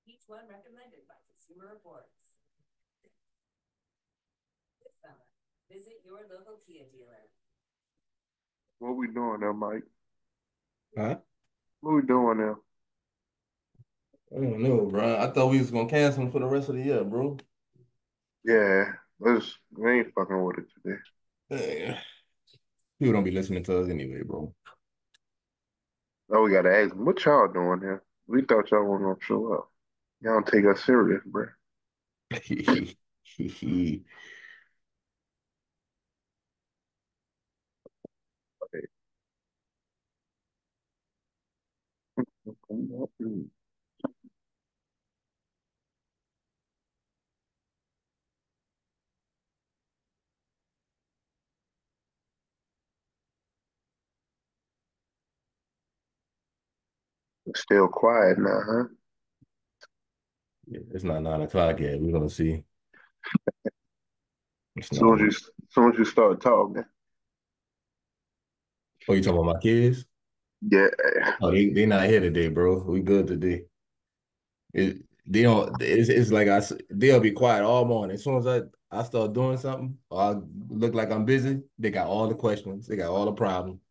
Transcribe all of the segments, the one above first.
Each one recommended by Consumer Reports. This summer, visit your local Kia dealer. What we doing there, Mike? Huh? What we doing there? I don't know, bro. I thought we was gonna cancel him for the rest of the year, bro. Yeah, we ain't fucking with it today. Eh, People don't be listening to us anyway, bro. Oh, we gotta ask them, what y'all doing here? We thought y'all weren't gonna show up. Y'all don't take us serious, bro. Still quiet now, huh? It's not 9 o'clock yet. We're gonna see. It's not. Soon as you start talking, Oh, you talking about my kids? yeah, Oh, they not here today, bro. We good today. They don't. It's like they'll be quiet all morning. As soon as I start doing something, or I look like I'm busy, they got all the questions. They got all the problems.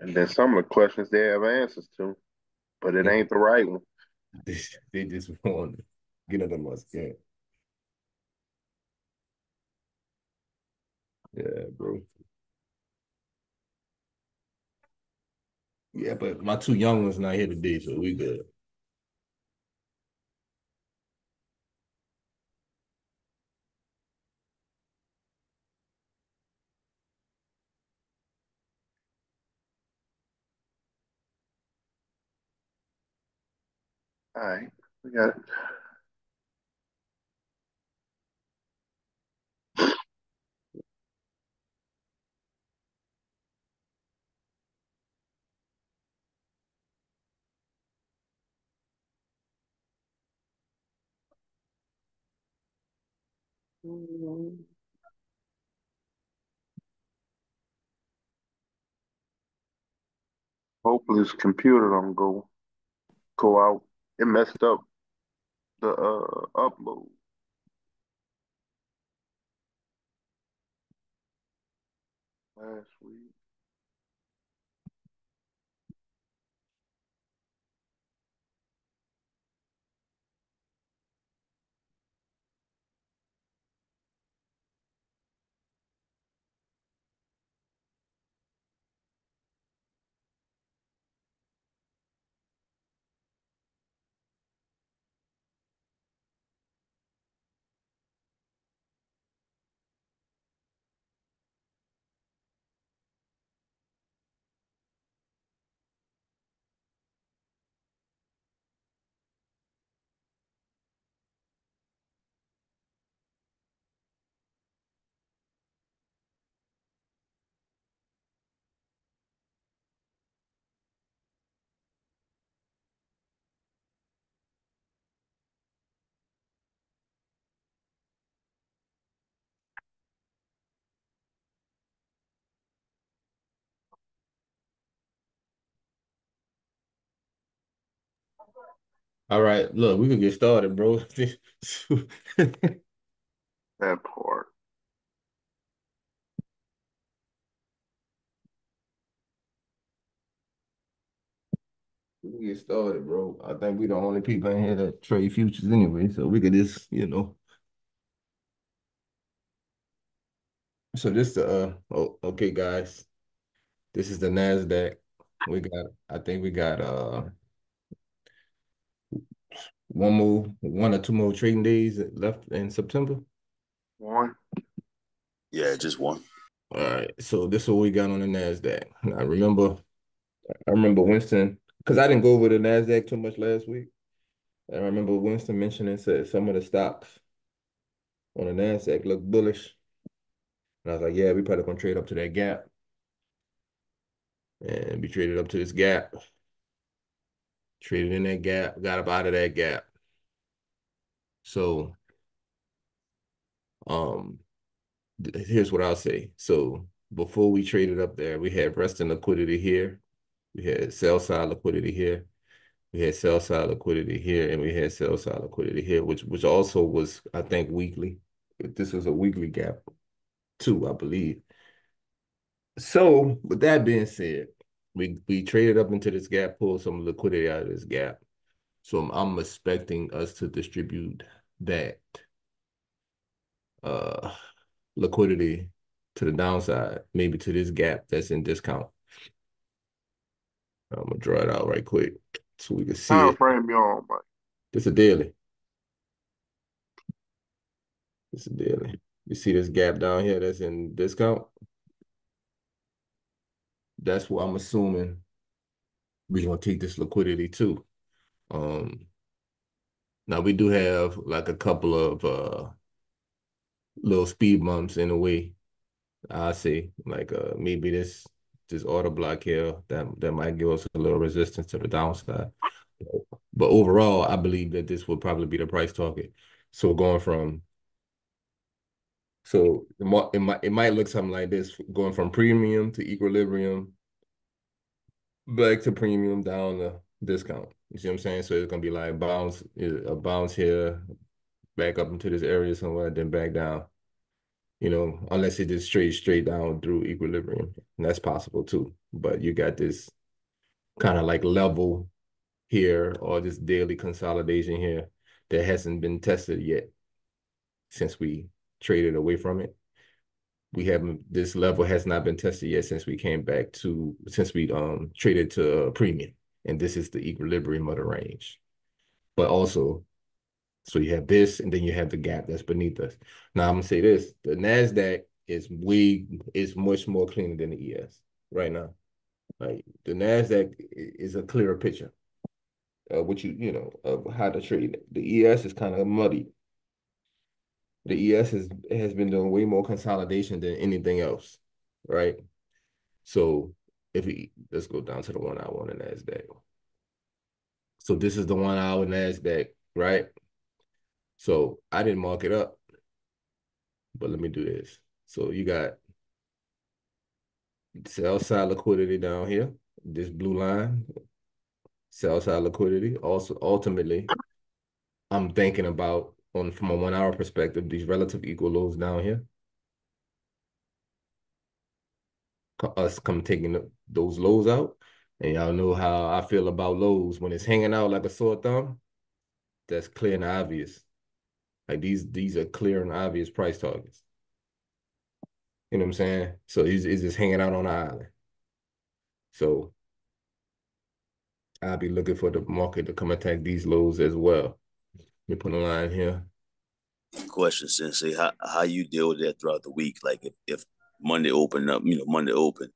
and then some of the questions they have answers to, but it ain't the right one. They just want to get under my skin. Yeah, bro. Yeah, but my two young ones not here today, so we good. All right, we got it. Hopefully, this computer don't go out. It messed up the upload last week. All right, look, we can get started, bro. That part. We can get started, bro. I think we the only people in here that trade futures anyway, so we could just. So this the oh, okay, guys. This is the Nasdaq. I think we got one or two more trading days left in September. One. Yeah, just one. All right, so this is what we got on the Nasdaq. I remember Winston, because I didn't go over the Nasdaq too much last week. I remember Winston mentioning said some of the stocks on the Nasdaq look bullish, and I was like, yeah, we probably gonna trade up to that gap, and we traded up to this gap, traded in that gap, got up out of that gap. So, um, here's what I'll say. So before we traded up there, we had resting liquidity here, We had sell side liquidity here. We had sell side liquidity here, and we had sell side liquidity here, which also was, I think, weekly. This was a weekly gap too, I believe. So with that being said, we traded up into this gap, pulled some liquidity out of this gap. So I'm expecting us to distribute that liquidity to the downside, maybe to this gap that's in discount. I'm gonna draw it out right quick so we can see Time it. frame you on, Mike? This a daily. This a daily. You see this gap down here that's in discount? That's what I'm assuming we're gonna take this liquidity to. Now we do have like a couple of little speed bumps in a way. I see like maybe this order block here that might give us a little resistance to the downside. But overall, I believe that this will probably be the price target. So going from it might look something like this, going from premium to equilibrium, back to premium, down to discount. You see what I'm saying? So it's gonna be like a bounce here, back up into this area somewhere, then back down. Unless it just straight down through equilibrium. And that's possible too. But you got this kind of like level here, or this daily consolidation here that hasn't been tested yet since we traded away from it. This level has not been tested yet since we traded to premium. And this is the equilibrium of the range. But also, so you have this, and then you have the gap that's beneath us. Now I'm gonna say this: the Nasdaq is much more cleaner than the ES right now. Like the Nasdaq is a clearer picture of of how to trade it. The ES is kind of muddy. The ES has been doing way more consolidation than anything else, right? So let's go down to the 1 hour on the Nasdaq. So this is the 1 hour Nasdaq, right? So I didn't mark it up, but let me do this. So you got sell side liquidity down here, this blue line, sell side liquidity. Also, ultimately, I'm thinking about from a 1 hour perspective, these relative equal lows down here. Us come taking those lows out. And y'all know how I feel about lows. When it's hanging out like a sore thumb, that's clear and obvious. Like these are clear and obvious price targets. You know what I'm saying? So he's just hanging out on the island. So I'll be looking for the market to come attack these lows as well. Let me put a line here. Question, Sensei, how you deal with that throughout the week? Like if Monday open up, Monday open,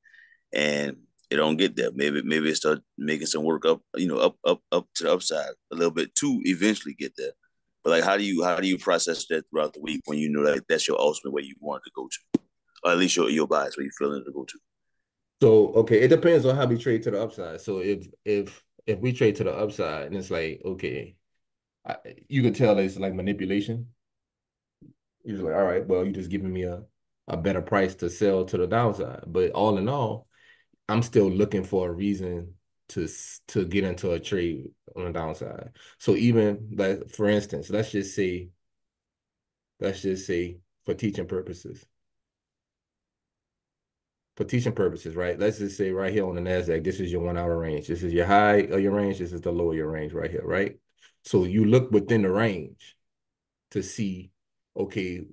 and it don't get there, maybe it start making some work up, up to the upside a little bit to eventually get there. But like, how do you process that throughout the week when you know like that's your ultimate way you want to go to, or at least your bias where you feeling to go to? So okay, it depends on how we trade to the upside. So if we trade to the upside, and it's like okay, you can tell it's like manipulation. You're just like, all right, well, you're just giving me a better price to sell to the downside. But all in all, I'm still looking for a reason to get into a trade on the downside. So even like for instance, let's just say for teaching purposes. For teaching purposes, right? Let's just say right here on the Nasdaq, this is your 1 hour range. This is your high of your range. This is the low of your range right here, right? So you look within the range to see, okay,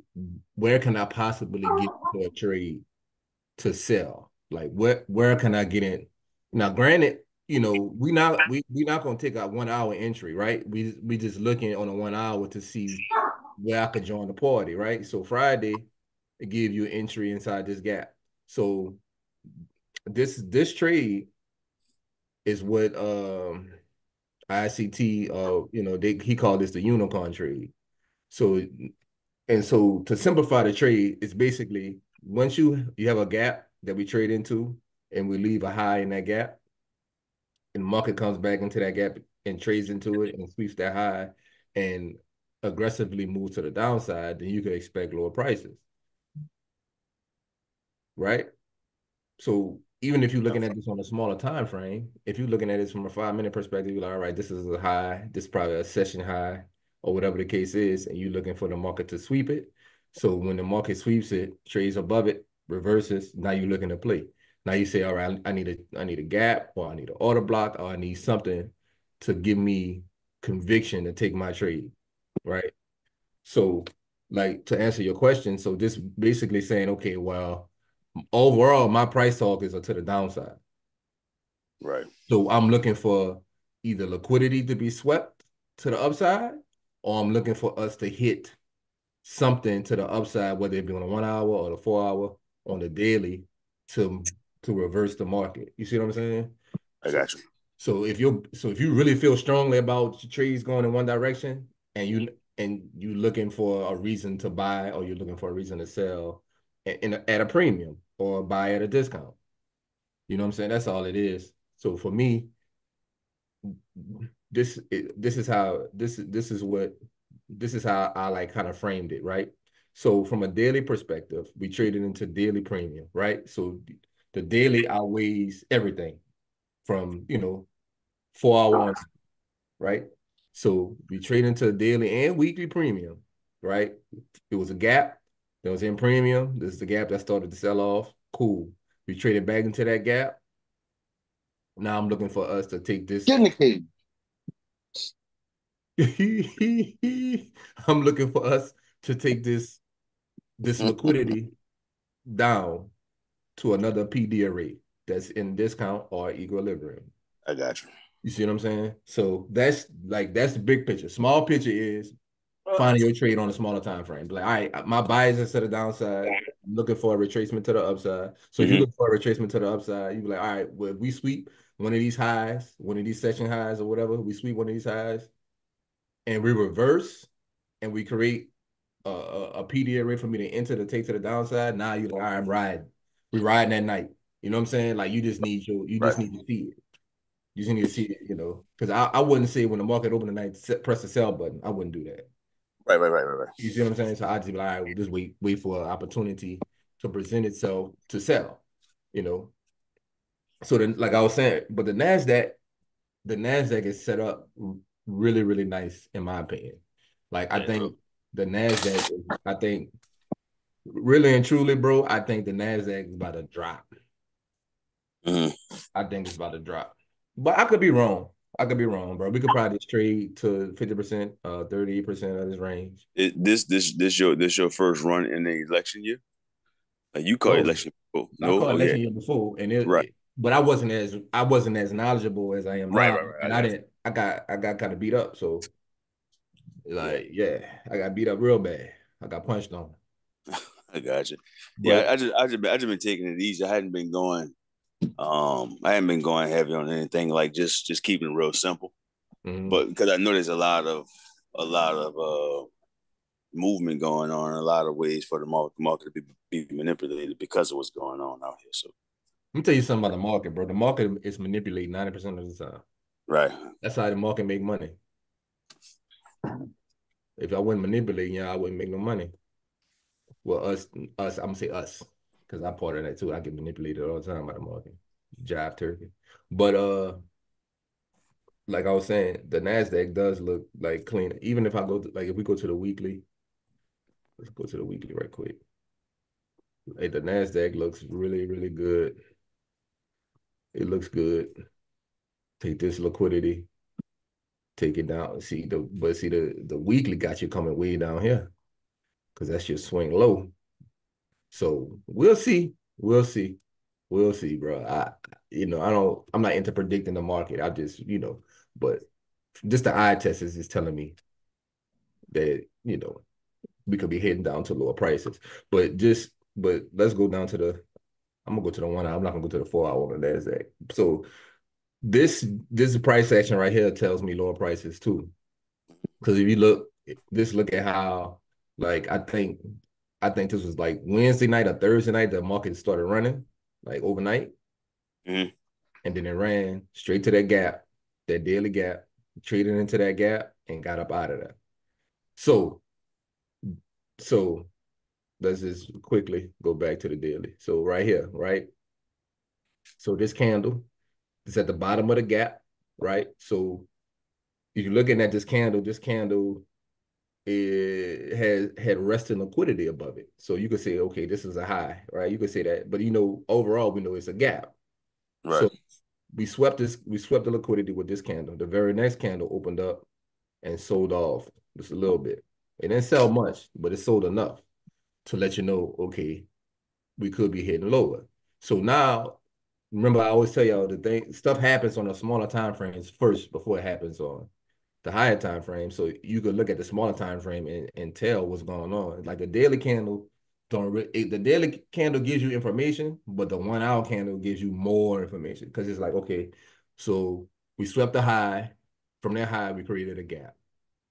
where can I possibly get into a trade to sell? Like where can I get in? Now, granted, we not gonna take out 1 hour entry, right? We just looking on a 1 hour to see where I could join the party, right? So Friday, it give you an entry inside this gap. So this trade is what ICT he called this the unicorn trade. So to simplify the trade, it's basically once you have a gap that we trade into and we leave a high in that gap, and the market comes back into that gap and trades into it and sweeps that high and aggressively moves to the downside, then you can expect lower prices. Right? So even if you're looking at this on a smaller time frame, if you're looking at this from a 5 minute perspective, you're like, all right, this is a high, this is probably a session high, or whatever the case is, and you're looking for the market to sweep it. So when the market sweeps it, trades above it, reverses, now you're looking to play. Now you say, all right, I need a gap, or I need an order block, or I need something to give me conviction to take my trade, right? So, like, to answer your question, so this basically saying, okay, well, overall, my price talk is to the downside. Right. So I'm looking for either liquidity to be swept to the upside, or I'm looking for us to hit something to the upside, whether it be on the 1 hour or the 4 hour on the daily to reverse the market. You see what I'm saying? I got you. So if you really feel strongly about your trades going in one direction and you looking for a reason to buy, or you're looking for a reason to sell at a premium or buy at a discount. You know what I'm saying? That's all it is. So for me, this is how I like kind of framed it, right? So from a daily perspective, we traded into daily premium, right? So the daily outweighs everything from 4 hour on, right? So we trade into daily and weekly premium, right? It was a gap that was in premium. This is the gap that started to sell off. Cool. We traded back into that gap. Now I'm looking for us to take this. Get in the cage. I'm looking for us to take this liquidity down to another PD array that's in discount or equilibrium. I got you. You see what I'm saying? So that's the big picture. Small picture is finding your trade on a smaller time frame. Like, all right, my buy is instead of downside. I'm looking for a retracement to the upside. So if you look for a retracement to the upside, you be like, all right, well, if we sweep one of these highs, one of these session highs or whatever, we sweep one of these highs, and we reverse, and we create a PD array for me to enter to take to the downside. Now you're like, all right, I'm riding. We riding that night. You know what I'm saying? Like, you just need just need to see it. You just need to see it, because I wouldn't say when the market opened tonight, press the sell button. I wouldn't do that. Right. You see what I'm saying? So I just be like, all right, we'll just wait for an opportunity to present itself to sell, So then, like I was saying, but the NASDAQ is set up really, really nice, in my opinion. Like, I think the NASDAQ, I think, really and truly, bro, I think the NASDAQ is about to drop. I think it's about to drop. But I could be wrong. Bro. We could probably just trade to 50%, 30% of this range. This your first run in the election year? You called election before. No, I called election year before, and but I wasn't as knowledgeable as I am now. Right. And I got kind of beat up. So I got beat up real bad. I got punched on. I got you. But, I just been taking it easy. I hadn't been going heavy on anything, like just keeping it real simple. But because I know there's a lot of movement going on, a lot of ways for the market to be manipulated because of what's going on out here. So let me tell you something about the market, bro. The market is manipulated 90% of the time. Right. That's how the market make money. If I wasn't manipulating, I wouldn't make no money. Well, us, I'm gonna say us, because I'm part of that too. I get manipulated all the time by the market. Jive turkey. But like I was saying, the NASDAQ does look like clean. Even if I go to, if we go to the weekly, let's go to the weekly right quick. Hey, the NASDAQ looks really, really good. It looks good. Take this liquidity, take it down. The weekly got you coming way down here, because that's your swing low. So we'll see, bro. I'm not into predicting the market. I just, but just the eye test is just telling me that, we could be heading down to lower prices. But let's go down to I'm gonna go to the 1 hour. I'm not gonna go to the 4 hour on the NASDAQ. So this price action right here tells me lower prices too. Because if you look at how, I think this was like Wednesday night or Thursday night, the market started running like overnight. And then it ran straight to that gap, that daily gap, traded into that gap and got up out of there. So let's just quickly go back to the daily. So right here, right? So this candle is at the bottom of the gap, right? So if you're looking at this candle it had resting liquidity above it. So you could say, okay, this is a high, right? You could say that, but overall we know it's a gap. Right. So we swept the liquidity with this candle. The very next candle opened up and sold off just a little bit. It didn't sell much, but it sold enough to let you know, okay, we could be hitting lower. So now, remember, I always tell y'all stuff happens on the smaller time frames first before it happens on the higher time frame. So you could look at the smaller time frame and tell what's going on. Like the daily candle, the daily candle gives you information, but the 1 hour candle gives you more information because it's like, okay, so we swept the high. From that high, we created a gap,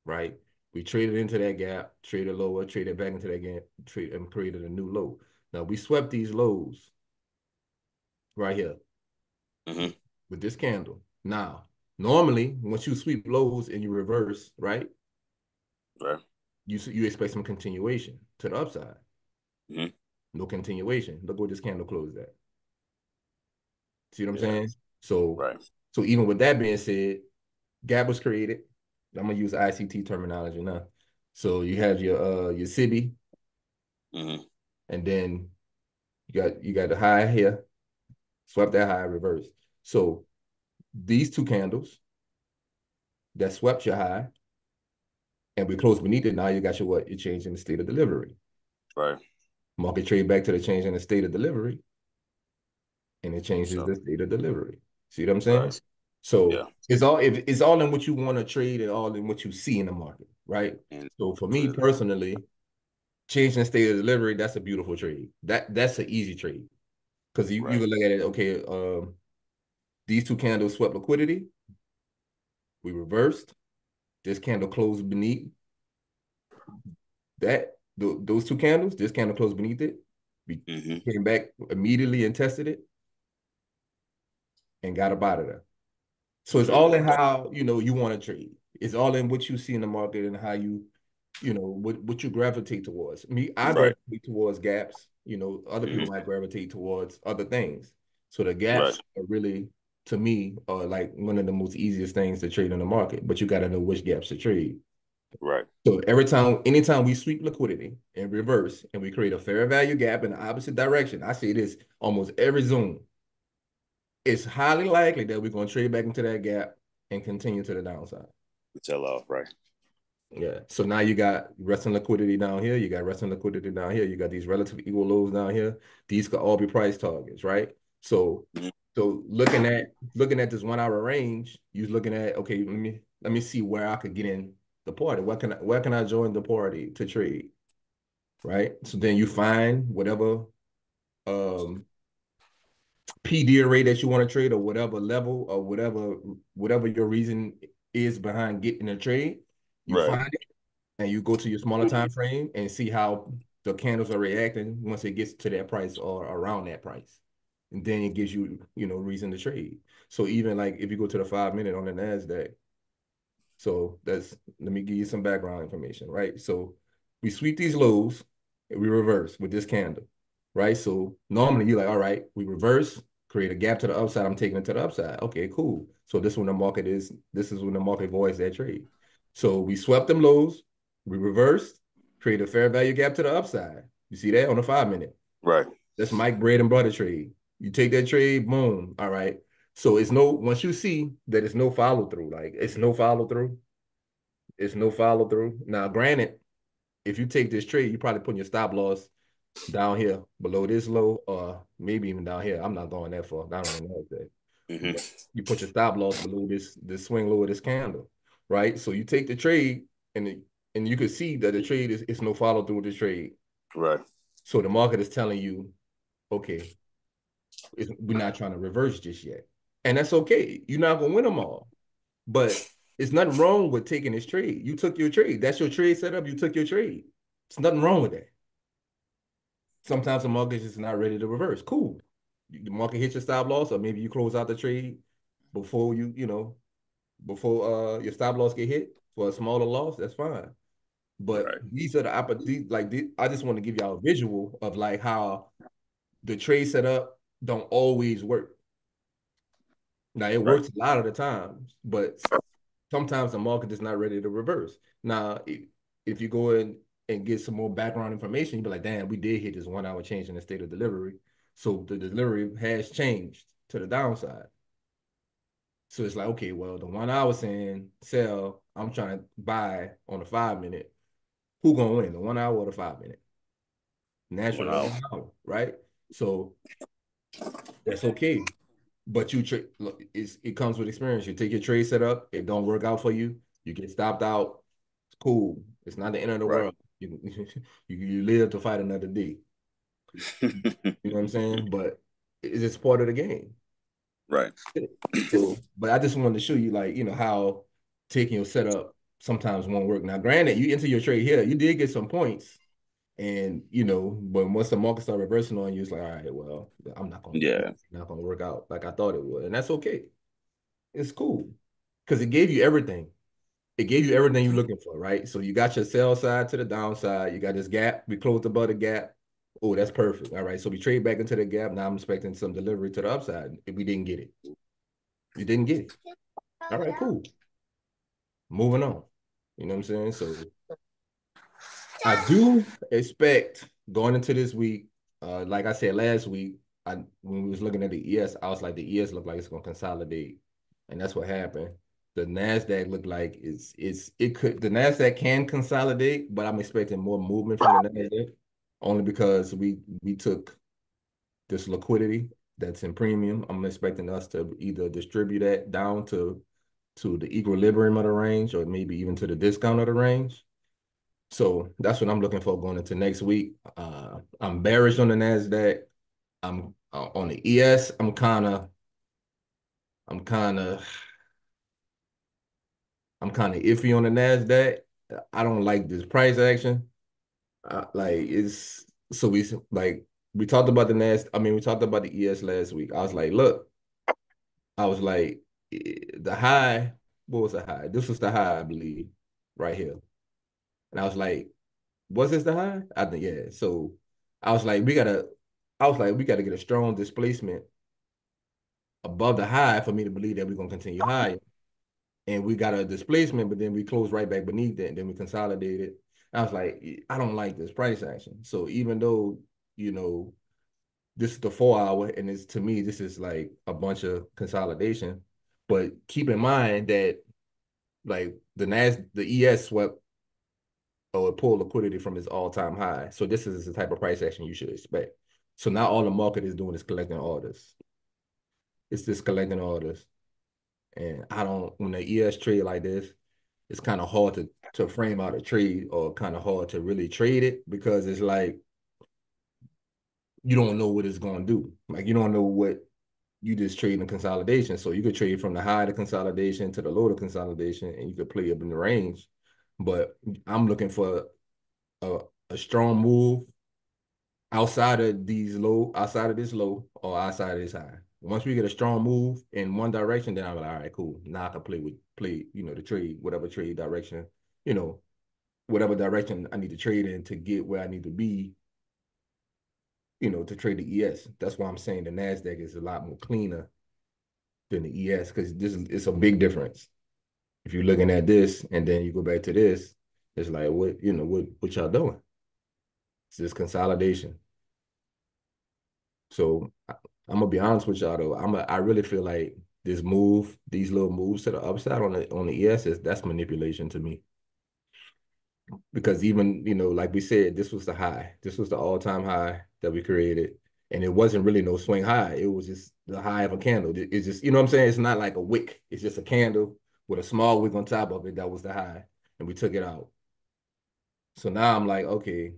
right? We traded into that gap, traded lower, traded back into that gap, and created a new low. Now we swept these lows right here with this candle. Now, normally, once you sweep lows and you reverse, right? Right. You expect some continuation to the upside. No continuation. Look where this candle closed at. See what I'm saying? So, so even with that being said, gap was created. I'm gonna use ICT terminology now. So you have your SIBI, and then you got the high here, swept that high, reverse. So these two candles that swept your high, and we closed beneath it. Now you got your change in the state of delivery. Right. Market trade back to the change in the state of delivery, and it changes the state of delivery. See what I'm saying? Right. So it's all in what you want to trade and all in what you see in the market, right? And so for me personally, changing the state of delivery, that's a beautiful trade. That's an easy trade because you can look at it. Okay, these two candles swept liquidity. We reversed. This candle closed beneath that. Those two candles. This candle closed beneath it. We came back immediately and tested it and got up out of there. So it's all in how you want to trade. It's all in what you see in the market and how what you gravitate towards. I gravitate towards gaps. Other people might gravitate towards other things. So the gaps are really, to me, are like one of the most easiest things to trade in the market. But you got to know which gaps to trade. Right. So anytime we sweep liquidity in reverse and we create a fair value gap in the opposite direction, I say this almost every Zoom. It's highly likely that we're going to trade back into that gap and continue to the downside. Sell off, right? Yeah. So now you got resting liquidity down here. You got resting liquidity down here. You got these relative equal lows down here. These could all be price targets, right? So, so looking at this 1 hour range, you're looking at, okay, let me see where I could get in the party. Where can I join the party to trade? Right. So then you find whatever PD array that you want to trade or whatever level or whatever your reason is behind getting a trade, you find it and you go to your smaller time frame and see how the candles are reacting once it gets to that price or around that price. And then it gives you, reason to trade. So even like if you go to the 5 minute on the NASDAQ, so let me give you some background information, right? So we sweep these lows and we reverse with this candle, right? So normally you're like, all right, we reverse, create a gap to the upside. I'm taking it to the upside. Okay, cool. So this is when the market voids that trade. So we swept them lows, we reversed, create a fair value gap to the upside. You see that on the 5 minute? Right. That's Mike bread and butter trade. You take that trade, boom. All right. So once you see that it's no follow through, it's no follow through. Now, granted, if you take this trade, you're probably putting your stop loss down here below this low, or maybe even down here. I'm not going that far down on the Nasdaq. You put your stop loss below this swing low of this candle, right? So you take the trade, and you can see that the trade is no follow through with the trade, right? So the market is telling you, okay, we're not trying to reverse just yet, and that's okay. You're not gonna win them all, but it's nothing wrong with taking this trade. You took your trade. That's your trade setup. You took your trade. There's nothing wrong with that. Sometimes the market is just not ready to reverse. Cool. The market hits your stop loss, or maybe you close out the trade before before your stop loss get hit for a smaller loss. That's fine. But these are the opportunities. I just want to give y'all a visual of like how the trade setup don't always work. Now it Right. works a lot of the times, but sometimes the market is not ready to reverse. Now, if you go in and get some more background information, you'd be like, damn, we did hit this 1 hour change in the state of delivery. So the delivery has changed to the downside. So it's like, okay, well, the 1 hour saying sell, I'm trying to buy on the 5 minute. Who gonna win, the 1 hour or the 5 minute? Naturally, the 1 hour, right? So that's okay. But look, it comes with experience. You take your trade set up, it don't work out for you, you get stopped out. It's cool. It's not the end of the Right. world. You you live to fight another day. You know what I'm saying? But it's just part of the game. Right. So, but I just wanted to show you, like, how taking your setup sometimes won't work. Now, granted, you enter your trade here, you did get some points, and but once the market start reversing on you, it's like, all right, well, I'm not gonna, Yeah. not gonna work out like I thought it would, and that's okay. It's cool because it gave you everything. It gave you everything you're looking for, right? So you got your sell side to the downside. You got this gap. We closed above the gap. Oh, that's perfect. All right. So we trade back into the gap. Now I'm expecting some delivery to the upside. If we didn't get it, you didn't get it. All right, cool. Moving on. You know what I'm saying? So I do expect going into this week, like I said last week, when we was looking at the ES, I was like, the ES looked like it's gonna consolidate, and that's what happened. The Nasdaq looked like the Nasdaq can consolidate, but I'm expecting more movement from the Nasdaq, only because we took this liquidity that's in premium. I'm expecting us to either distribute that down to the equilibrium of the range, or maybe even to the discount of the range. So that's what I'm looking for going into next week. I'm bearish on the Nasdaq. I'm on the ES. I'm kind of, I'm kind of iffy on the Nasdaq. I don't like this price action. Like it's so we talked about the Nas. I mean, we talked about the ES last week. I was like, look, I was like, the high. What was the high? This was the high, I believe, right here. And I was like, was this the high? I think yeah. So I was like, we gotta get a strong displacement above the high for me to believe that we're gonna continue higher. And we got a displacement, but then we closed right back beneath it, and then we consolidated. I was like, I don't like this price action. So even though, you know, this is the 4 hour, and it's to me, this is like a bunch of consolidation. But keep in mind that like the ES swept or pull liquidity from its all-time high. So this is the type of price action you should expect. So now all the market is doing is collecting orders. It's just collecting orders. And I don't, when the ES trade like this, it's kind of hard to frame out a trade, or kind of hard to really trade it, because it's like you don't know what it's going to do. Like you don't know what you just trade in consolidation. So you could trade from the high to consolidation to the low to consolidation, and you could play up in the range. But I'm looking for a, a strong move outside of this low or outside of this high. Once we get a strong move in one direction, then I'm like, all right, cool. Now I can play, the trade, whatever trade direction, you know, whatever direction I need to trade in to get where I need to be, to trade the ES. That's why I'm saying the NASDAQ is a lot more cleaner than the ES, because it's a big difference. If you're looking at this and then you go back to this, it's like what y'all doing? It's just consolidation. So I'm gonna be honest with y'all though. I really feel like these little moves to the upside on the ES, that's manipulation to me. Because even, like we said, this was the high. This was the all-time high that we created. And it wasn't really no swing high. It was just the high of a candle. It's just, you know what I'm saying? It's not like a wick. It's just a candle with a small wick on top of it. That was the high. And we took it out. So now I'm like, okay,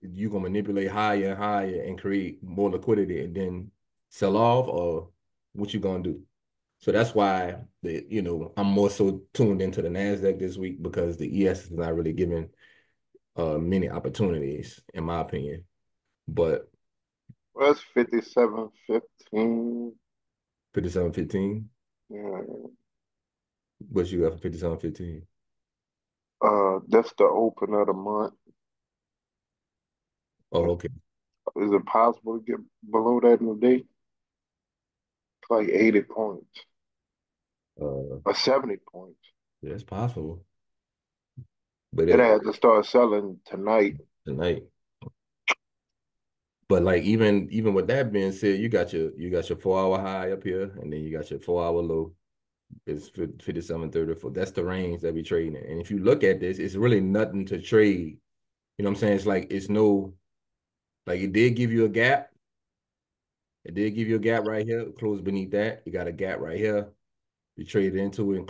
you gonna manipulate higher and higher and create more liquidity and then sell off, or what you gonna do? So that's why I'm more so tuned into the Nasdaq this week, because the ES is not really giving many opportunities, in my opinion. But Well, that's 57.15. 57.15, Yeah. what you got for 57.15? That's the open of the month. Oh, okay. Is it possible to get below that in a day? It's like 80 points. or 70 points. Yeah, it's possible, but It had to start selling tonight. tonight. But like even with that being said, you got your 4 hour high up here, and then you got your 4 hour low. It's 57.34. That's the range that we trading in. And if you look at this, it's really nothing to trade. You know what I'm saying? It's like it's no like it did give you a gap. It did give you a gap right here. Close beneath that. You got a gap right here. You traded into it and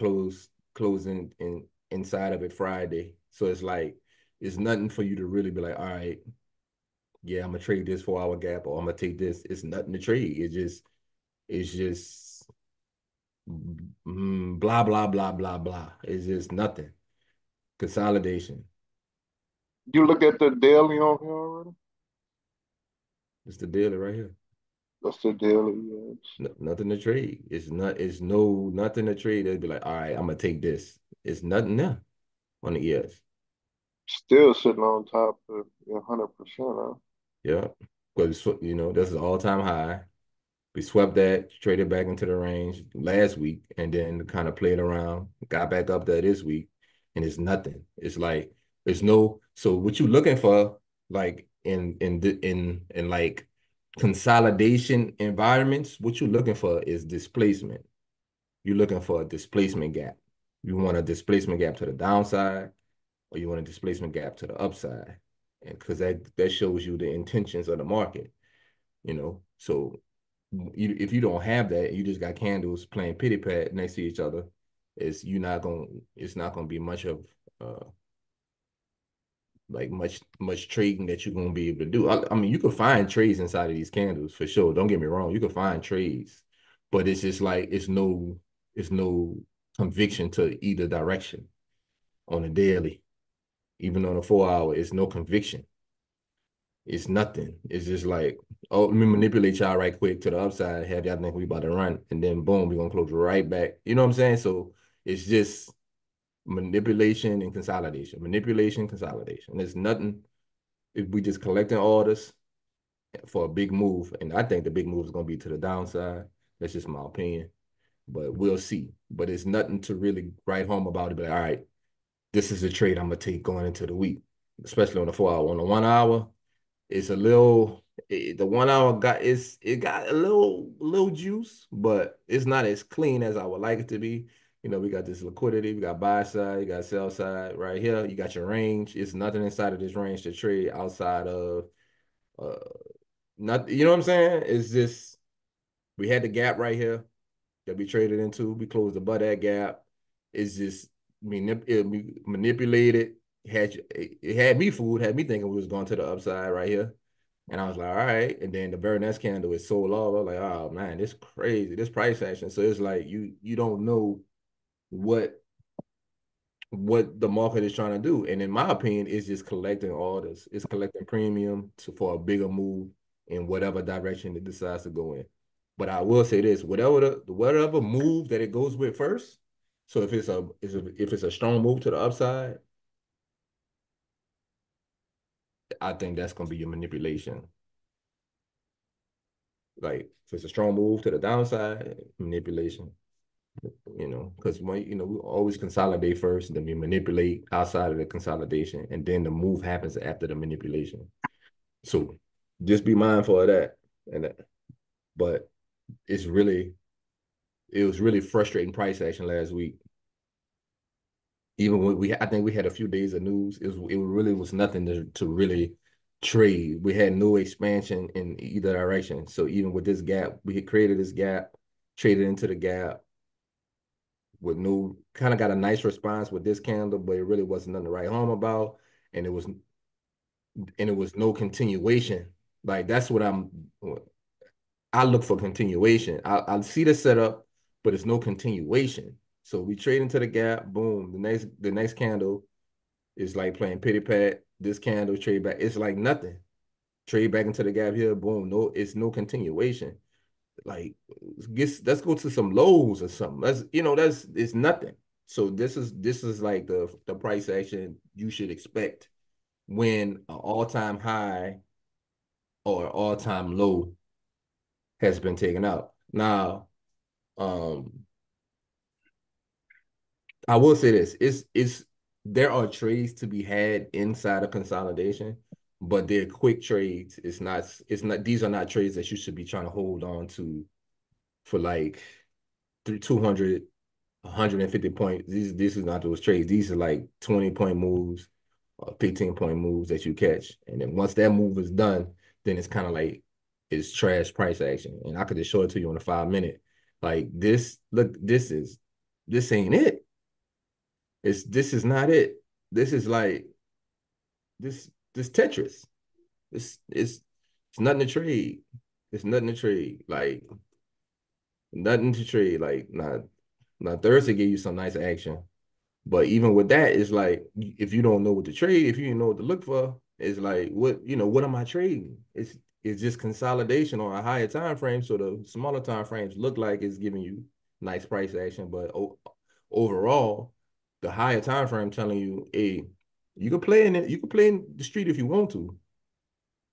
closing in inside of it Friday. So it's like it's nothing for you to really be like, all right, yeah, I'm gonna trade this 4 hour gap or I'm gonna take this. It's nothing to trade. It's just blah blah blah blah blah. It's just nothing. Consolidation. You look at the daily on here already? It's the dealer right here. That's the daily, yes. Nothing to trade. It's no nothing to trade. They'd be like, all right, I'm gonna take this. It's nothing there on the ES. Still sitting on top of 100%, huh? Yeah. Because this is all-time high. We swept that, traded back into the range last week, and then kind of played around, got back up there this week, and it's nothing. It's like there's no. So what you looking for, like in like consolidation environments, what you're looking for is displacement. You're looking for a displacement gap. You want a displacement gap to the downside, or you want a displacement gap to the upside, and because that shows you the intentions of the market. So if you don't have that, you just got candles playing pity pat next to each other. It's not gonna be much of uh like much trading that you're gonna be able to do. I mean, you can find trades inside of these candles for sure. Don't get me wrong, you can find trades, but it's just like it's no conviction to either direction on a daily. Even on a 4 hour, it's no conviction. It's nothing. It's just like, oh, let me manipulate y'all right quick to the upside, have y'all think we about to run, and then boom, we're gonna close right back. You know what I'm saying? So it's just manipulation and consolidation. Manipulation, consolidation. There's nothing. If we just collecting orders for a big move, and I think the big move is gonna be to the downside. That's just my opinion. But we'll see. But it's nothing to really write home about it. But all right, this is a trade I'm gonna take going into the week, especially on the 4 hour. On the 1 hour, it's a little the 1 hour it got a little juice, but it's not as clean as I would like it to be. We got this liquidity, we got buy side, you got sell side right here. You got your range. It's nothing inside of this range to trade outside of uh not you know what I'm saying? It's just we had the gap right here that we traded into. We closed above that gap. It's just manipulated. It had me fooled, had me thinking we was going to the upside right here. And I was like, all right. And then the very next candle is sold off. I was like, oh man, this crazy, this price action. So it's like you don't know what the market is trying to do. And in my opinion, it's just collecting orders. It's collecting premium for a bigger move in whatever direction it decides to go in. But I will say this: whatever move that it goes with first. So if it's a strong move to the upside, I think that's gonna be your manipulation. Like if it's a strong move to the downside, manipulation. Because we always consolidate first, then we manipulate outside of the consolidation, and then the move happens after the manipulation. So just be mindful of that. But it was really frustrating price action last week. Even when I think we had a few days of news, it really was nothing to really trade. We had no expansion in either direction. So even with this gap, we had created this gap, traded into the gap with no kind of got a nice response with this candle, but it really wasn't nothing to write home about. And it was no continuation. Like that's what I look for continuation. I see the setup, but it's no continuation. So we trade into the gap, boom. The next candle is like playing pity pat. This candle trade back. It's like nothing. Trade back into the gap here, boom. No, it's no continuation. Like let's go to some lows or something. It's nothing. So this is like the price action you should expect when an all-time high or all-time low has been taken out. Now, um, I will say this. It's there are trades to be had inside of consolidation, but they're quick trades. It's not these are not trades that you should be trying to hold on to for like 200, 150 points. These are not those trades. These are like 20-point moves or 15-point moves that you catch. And then once that move is done, then it's kind of like it's trash price action. And I could just show it to you in a 5 minute. Like this, look, this ain't it. This is not it. This is like this Tetris. It's nothing to trade. It's nothing to trade. Like nothing to trade. Like not Thursday gave you some nice action. But even with that, it's like if you don't know what to trade, if you don't know what to look for, it's like what am I trading? It's just consolidation on a higher time frame. So the smaller time frames look like it's giving you nice price action, but overall, the higher time frame telling you, hey, you can play in it, you can play in the street if you want to,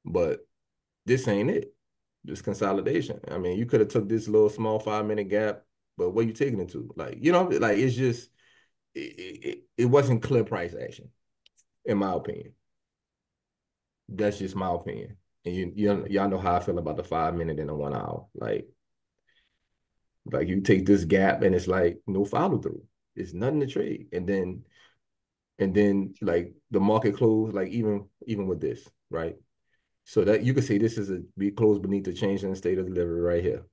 but this ain't it. This consolidation. I mean, you could have took this little small 5 minute gap, but what you taking it to? Like, like it's just it wasn't clear price action, in my opinion. That's just my opinion. And y'all know how I feel about the 5 minute and the 1 hour. Like you take this gap and it's like no follow through. It's nothing to trade. And then like the market closed, like even with this, right? So that you could say this is we closed beneath the change in the state of delivery right here.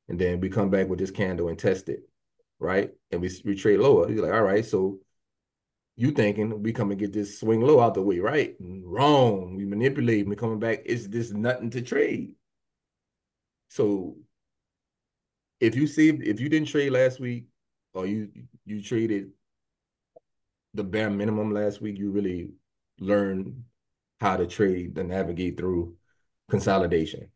And then we come back with this candle and test it, right? And we trade lower. You're like, all right, so you thinking we come and get this swing low out the way, right? Wrong. We manipulate. We coming back. It's just nothing to trade. So if you didn't trade last week, or you traded the bare minimum last week, you really learned how to trade and navigate through consolidation.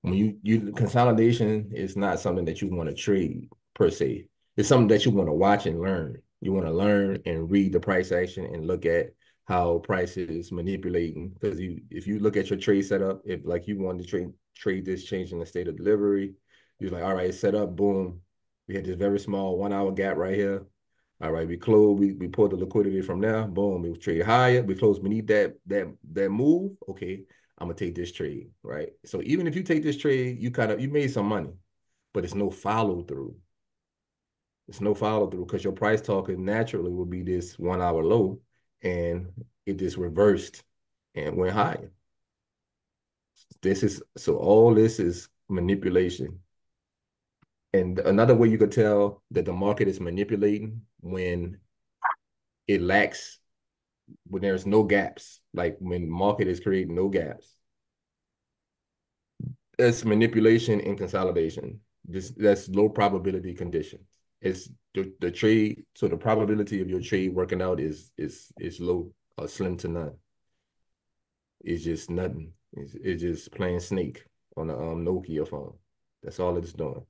When you consolidation is not something that you want to trade per se. It's something that you want to watch and learn. You want to learn and read the price action and look at how price is manipulating. Because if you look at your trade setup, if like you wanted to trade this change in the state of delivery, you're like, all right, set up, boom. We had this very small 1 hour gap right here. All right, we close, we pulled the liquidity from there, boom, we trade higher, we close beneath that move. Okay, I'm gonna take this trade, right? So even if you take this trade, you made some money, but it's no follow through. It's no follow through because your price target naturally will be this 1 hour low, and it just reversed and went higher. So all this is manipulation. And another way you could tell that the market is manipulating when it lacks, when there's no gaps, like when market is creating no gaps. That's manipulation and consolidation. That's low probability conditions. It's the trade, so the probability of your trade working out is low or slim to none. It's just nothing. It's just playing snake on a Nokia phone. That's all it's doing.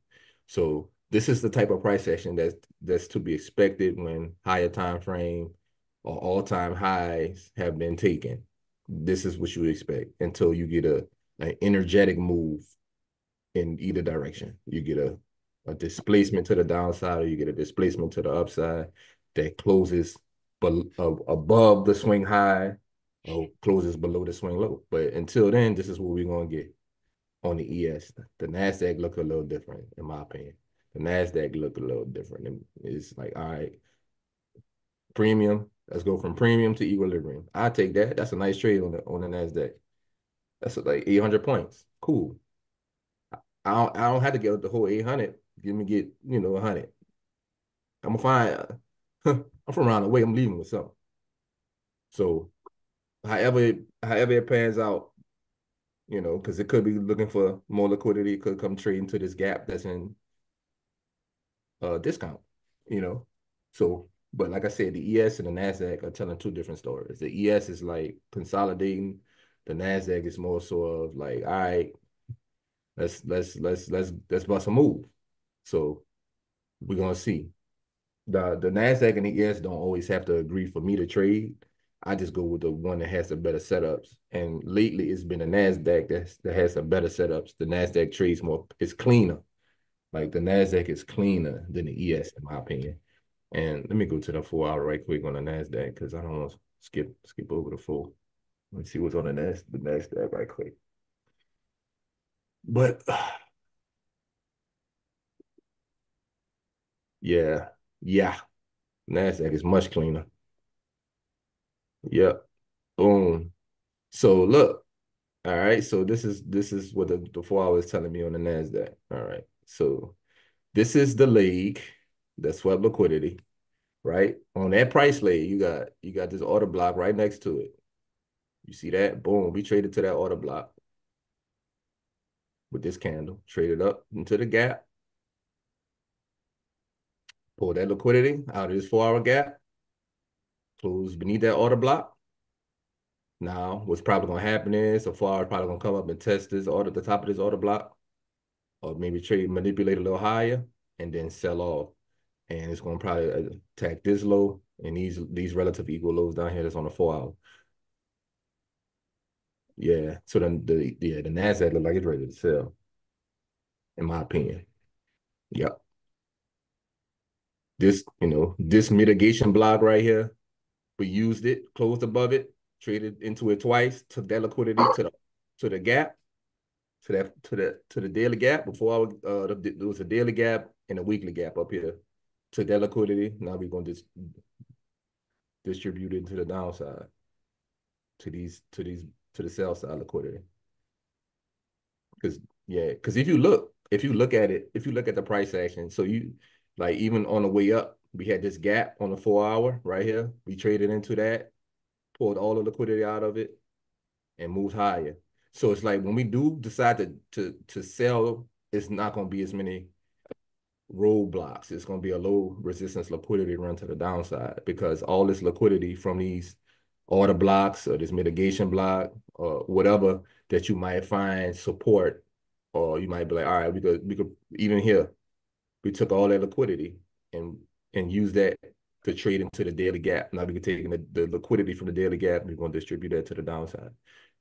So this is the type of price action that's to be expected when higher time frame or all-time highs have been taken. This is what you expect until you get an energetic move in either direction. You get a displacement to the downside, or you get a displacement to the upside that closes above the swing high or closes below the swing low. But until then, this is what we're going to get on the ES. The NASDAQ look a little different, in my opinion. The NASDAQ look a little different. It's like, all right, premium. Let's go from premium to equilibrium. I take that. That's a nice trade on the NASDAQ. That's like 800 points. Cool. I don't have to get the whole 800. Give me 100. I'm gonna find. I'm from around the way. I'm leaving with something. So, however it pans out, because it could be looking for more liquidity. It could come trading to this gap that's in discount. So, but like I said, the ES and the NASDAQ are telling two different stories. The ES is like consolidating. The NASDAQ is more so of like, all right, let's bust a move. So we're gonna see. The NASDAQ and the ES don't always have to agree for me to trade. I just go with the one that has the better setups. And lately it's been the NASDAQ that has the better setups. The NASDAQ trades more, it's cleaner. Like the NASDAQ is cleaner than the ES, in my opinion. And let me go to the 4 hour right quick on the NASDAQ because I don't want to skip over the 4. Let me see what's on the NASDAQ right quick. But yeah, NASDAQ is much cleaner. Yep. Boom. So look, all right. So this is what the 4 hour is telling me on the NASDAQ. All right. So this is the leg that swept liquidity, right? On that price leg, you got this order block right next to it. You see that? Boom. We traded to that order block with this candle, traded up into the gap, pull that liquidity out of this 4 hour gap, close beneath that order block. Now, what's probably going to happen is the 4 hour probably going to come up and test this order, the top of this order block, or maybe manipulate a little higher and then sell off. And it's going to probably attack this low and these relative equal lows down here that's on the 4 hour. Yeah. So then the NASDAQ look like it's ready to sell, in my opinion. Yep. This, this mitigation block right here, we used it, closed above it, traded into it twice, took that liquidity to the gap, to the daily gap. Before there was a daily gap and a weekly gap up here. Took that liquidity. Now we're going to distribute it to the downside, to the sell side liquidity. Because if you look at it, if you look at the price action, so you like even on the way up, we had this gap on the 4 hour right here. We traded into that, pulled all the liquidity out of it, and moved higher. So it's like when we do decide to sell, it's not going to be as many roadblocks. It's going to be a low resistance liquidity run to the downside because all this liquidity from these order blocks or this mitigation block or whatever that you might find support, or you might be like, all right, we could even here, we took all that liquidity and use that to trade into the daily gap. Now we can take the liquidity from the daily gap and we're going to distribute that to the downside.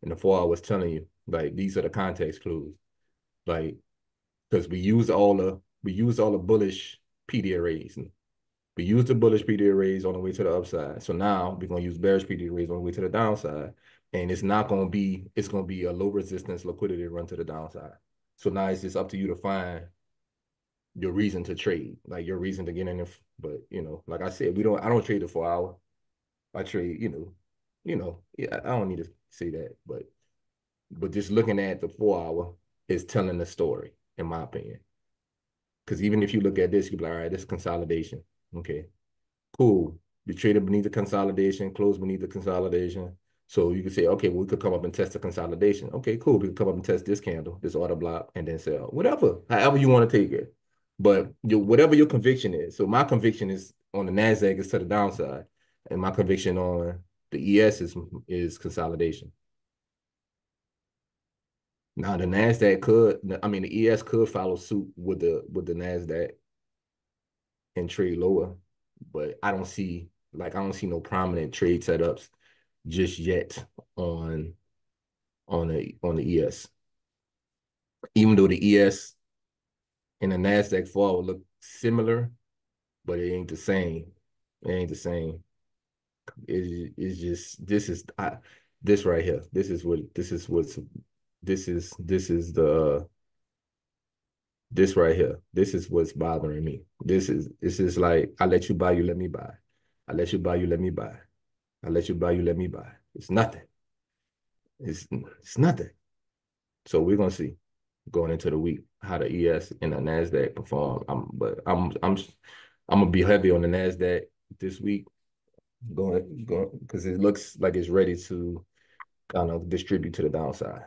And the 4 hour was telling you, like, these are the context clues. Like, because we used all the bullish PD arrays. We used the bullish PD arrays on the way to the upside. So now we're going to use bearish PD arrays on the way to the downside. And it's going to be a low resistance liquidity run to the downside. So now it's just up to you to find your reason to trade, like your reason to get in. But like I said, I don't trade the 4 hour. I trade, yeah, I don't need to say that, but just looking at the 4 hour is telling the story, in my opinion. Because even if you look at this, you'll be like, all right, this is consolidation. Okay, cool. You traded beneath the consolidation, closed beneath the consolidation. So you could say, okay, well, we could come up and test the consolidation. Okay, cool. We could come up and test this candle, this order block, and then sell. Whatever, however you want to take it. But whatever your conviction is. So my conviction is on the NASDAQ is to the downside. And my conviction on the ES is consolidation. Now the ES could follow suit with the NASDAQ and trade lower, but I don't see no prominent trade setups just yet on the ES. Even though the ES and the NASDAQ fall look similar, but it ain't the same. It ain't the same. It's just this right here. This is right here. This is what's bothering me. This is like, I let you buy, you let me buy. I let you buy, you let me buy. I let you buy, you let me buy. It's nothing. It's nothing. So we're gonna see going into the week how the ES and the NASDAQ perform. I'm gonna be heavy on the NASDAQ this week, going because it looks like it's ready to kind of distribute to the downside.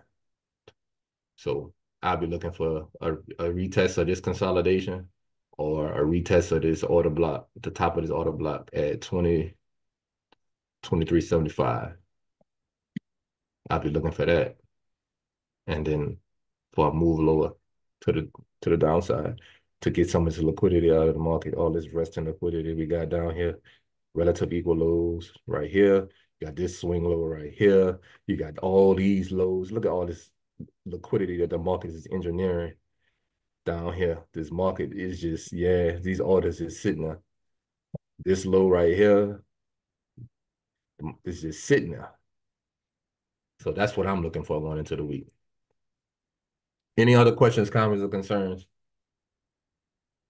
So I'll be looking for a retest of this consolidation or a retest of this order block, the top of this order block at 23.75. I'll be looking for that. And then for a move lower to the downside to get some of this liquidity out of the market, all this resting liquidity we got down here, relative equal lows right here. You got this swing low right here. You got all these lows. Look at all this liquidity that the market is engineering down here. This market is just, these orders is sitting there. This low right here is just sitting there. So that's what I'm looking for going into the week. Any other questions, comments, or concerns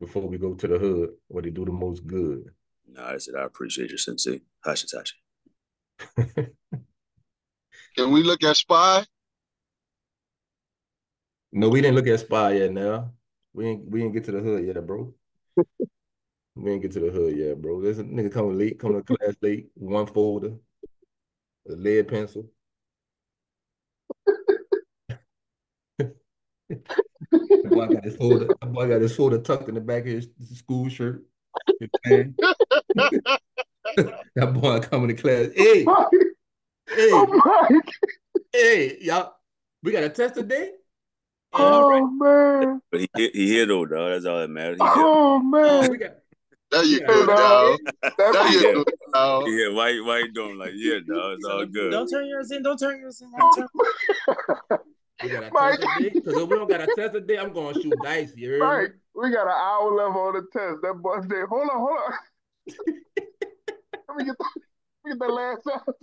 before we go to the hood where they do the most good? No, I said I appreciate you, Sensei. Hashitashi. Can we look at SPY? No, we didn't look at SPY yet now. We ain't get to the hood yet, bro. We ain't get to the hood yet, bro. There's a nigga coming to class late, one folder, a lead pencil. The boy got his folder. The boy got his folder tucked in the back of his school shirt. That boy coming to class. Hey, Mike, hey, oh Mike, hey, y'all. We got a test today? oh man, But he hit though, dog. That's all that matters. He hit. oh man. We got There you got go, Hey, dog. dog. That There you Yeah. go, dog. Yeah, why you doing like dog? It's all good. Don't turn yours in. Don't turn yours in. we got a Mike, test today. Because if we don't got a test today, I'm gonna shoot dice. You heard me? Mike, we got an hour left on the test. That boy said, hold on. Let me get that last answer.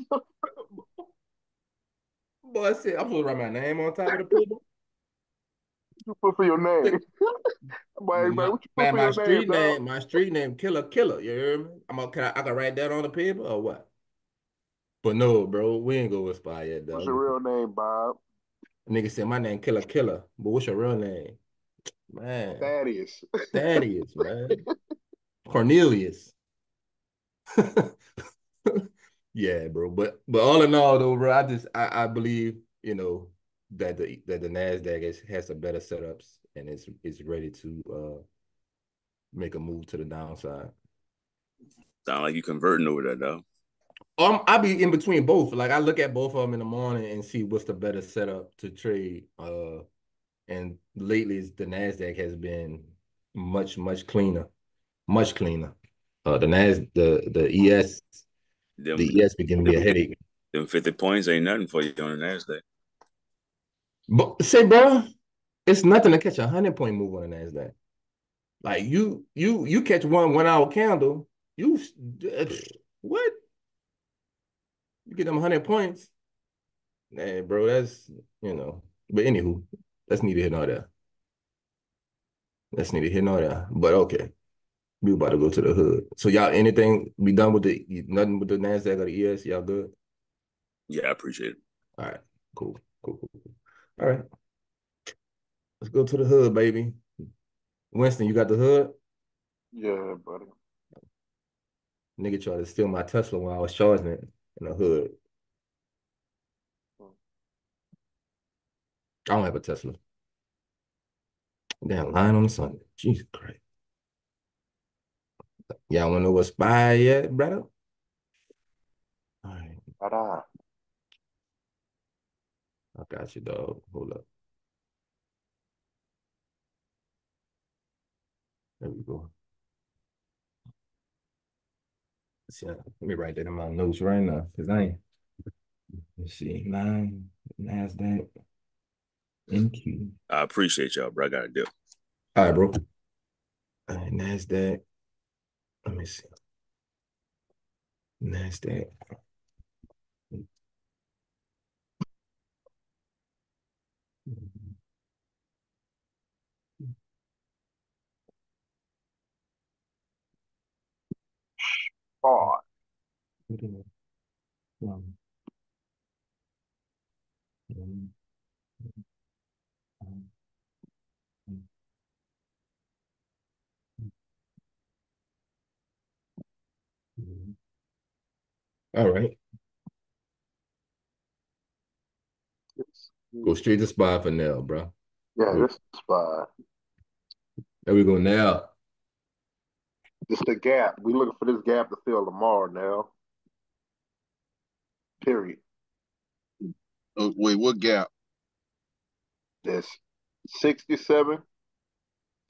Boy said, I'm supposed to write my name on top of the paper. What you put for your name? Boy, My, what you put for my your street name, name, my street name, Killer. You hear me? I can write that on the paper or what? But no, bro, we ain't go with SPY yet, What's dog. your real name, Bob? Nigga said my name Killer. But what's your real name? Man. Thaddeus. Thaddeus, man. Cornelius. Yeah, bro. But all in all, though, bro, I believe, that the NASDAQ has some better setups and it's ready to make a move to the downside. Sound like you converting over there, dog. I be in between both. Like I look at both of them in the morning and see what's the better setup to trade. And lately the NASDAQ has been much cleaner, much cleaner. The ES Them, the ES be giving me a headache. them 50 points ain't nothing for you on the NASDAQ. But say, bro, it's nothing to catch 100-point move on the NASDAQ. Like you catch 1 hour candle, what? You get them 100 points. Hey, bro, that's, but anywho, that's neither here nor there. That's neither here nor there. But okay, we about to go to the hood. So y'all, anything be done with nothing with the NASDAQ or the ES? Y'all good? Yeah, I appreciate it. All right, cool. All right, let's go to the hood, baby. Winston, you got the hood? Yeah, buddy. Nigga tried to steal my Tesla when I was charging it in the hood. I don't have a Tesla. Damn, lying on the Sunday. Jesus Christ. Y'all wanna know what's SPY yet, brother? All right. Ta-da. I got you, dog. Hold up. There we go. See, let me write that in my notes right now, because I ain't. Let's see, 9, NASDAQ, NQ. I appreciate y'all, bro. I got to dip. All right, bro. All right, NASDAQ. Let me see. NASDAQ. Hard. All right. Go straight to SPY for now, bro. Yeah, this is SPY. There we go now. This the gap. We looking for this gap to fill tomorrow now. Period. Oh, wait, what gap? That's 67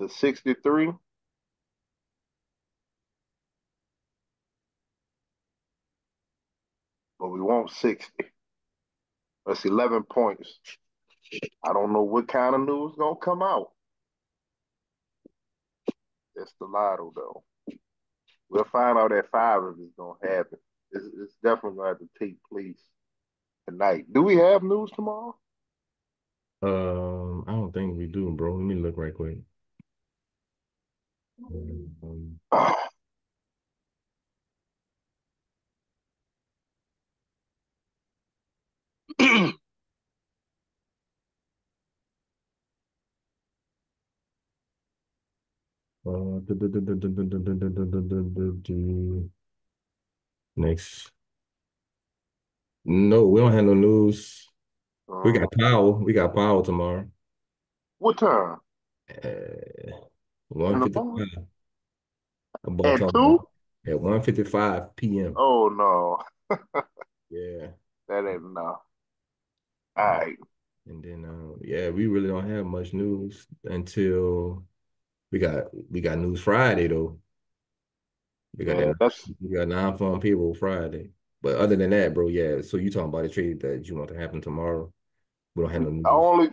to 63. But we want 60. That's 11 points. I don't know what kind of news gonna come out. That's the lotto though. We'll find out at 5 if it's gonna happen. It's definitely going to take place tonight. Do we have news tomorrow? I don't think we do, bro. Let me look right quick. Um, next. No, we don't have no news. We Uh, got power. We got power tomorrow. what time? In the morning? 1:55. About At talking 2? about at 1:55 p.m. Oh no, Yeah. that ain't enough. All right. And then yeah, we really don't have much news until we got news Friday though. We got Yeah, that that's we got non-farm payroll Friday. But other than that, bro, yeah. So you talking about a trade that you want to happen tomorrow? We don't have no news. only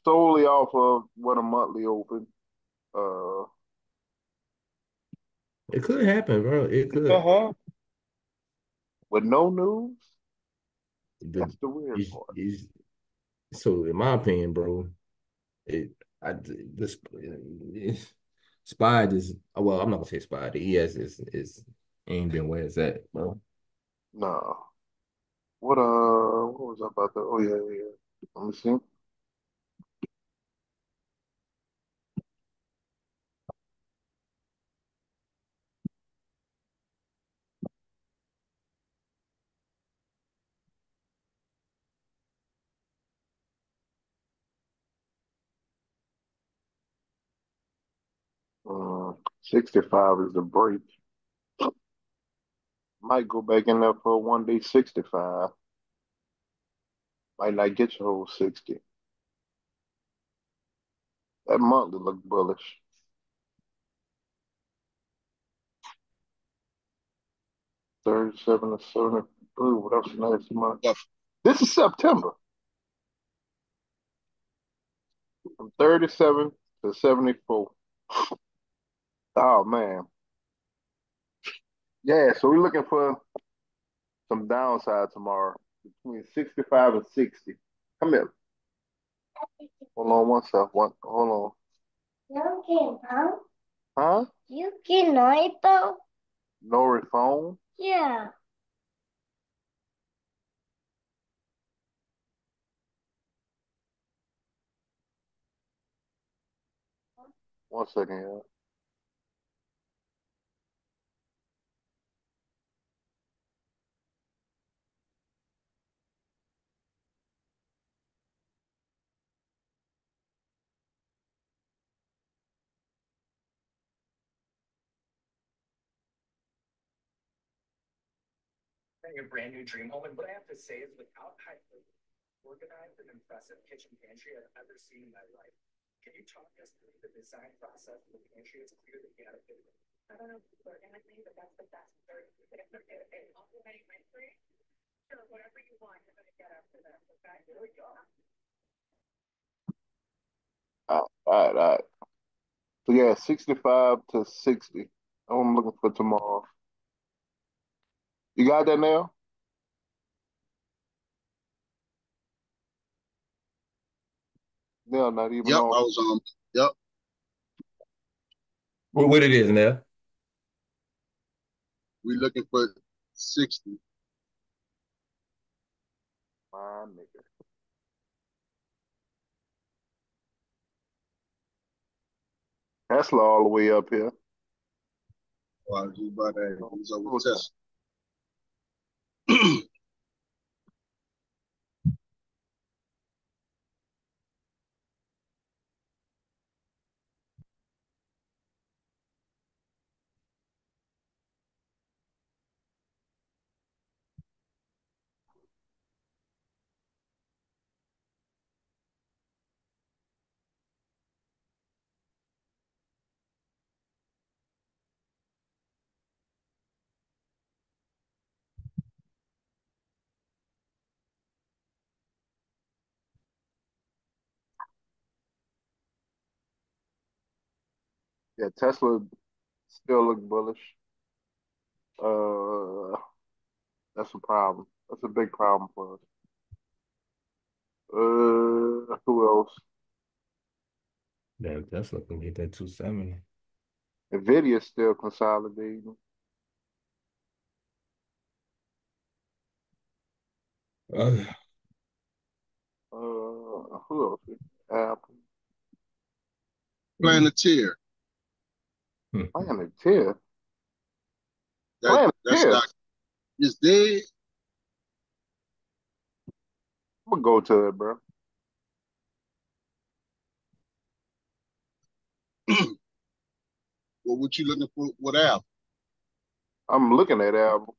solely off of what a monthly open. Uh, It could happen, bro. It could. uh-huh. With no news, The that's the weird part. is so in my opinion, bro. It I this Spy just well, I'm not gonna say Spy. The ES is ain't been where it's at, bro. No. What was I about to? Oh yeah, yeah. Let me see. 65 is the break. Might go back in there for a 1 day 65. Might not get your whole 60. That monthly look bullish. 37 to 70. Ooh, what else next month? But This is September. From 37 to 74. Oh man. Yeah, so we're looking for some downside tomorrow between 65 and 60. Come here. Hold on one sec. Hold Okay, Mom. on. Huh? You can iPhone? No phone? Yeah. One second here. A brand new dream home. And what I have to say is, without how organized and impressive kitchen pantry I've ever seen in my life. Can you talk us through the design process of the pantry? It's clear that you had a bit of it. I don't know if you're organizing, but that's the best. And also my free. Sure, whatever you want, you're gonna get after that. Okay, here we go. All right. So yeah, 65 to 60. I'm looking for tomorrow. You got that now? No, not even yep, on. I was yep. What it is now? We looking for 60. My nigga. Tesla all the way up here. Well, I was just about to he's over Hold on. test. Yeah, Tesla still look bullish. That's a problem. That's a big problem for us. Who else? Damn, Tesla can hit that 270. Nvidia's still consolidating. Uh, Who else? Apple. Planeteer. Planeteer. That Planeteer. stock is dead. I'm gonna go to it, bro. Well, what you looking for? What Apple? I'm looking at Apple.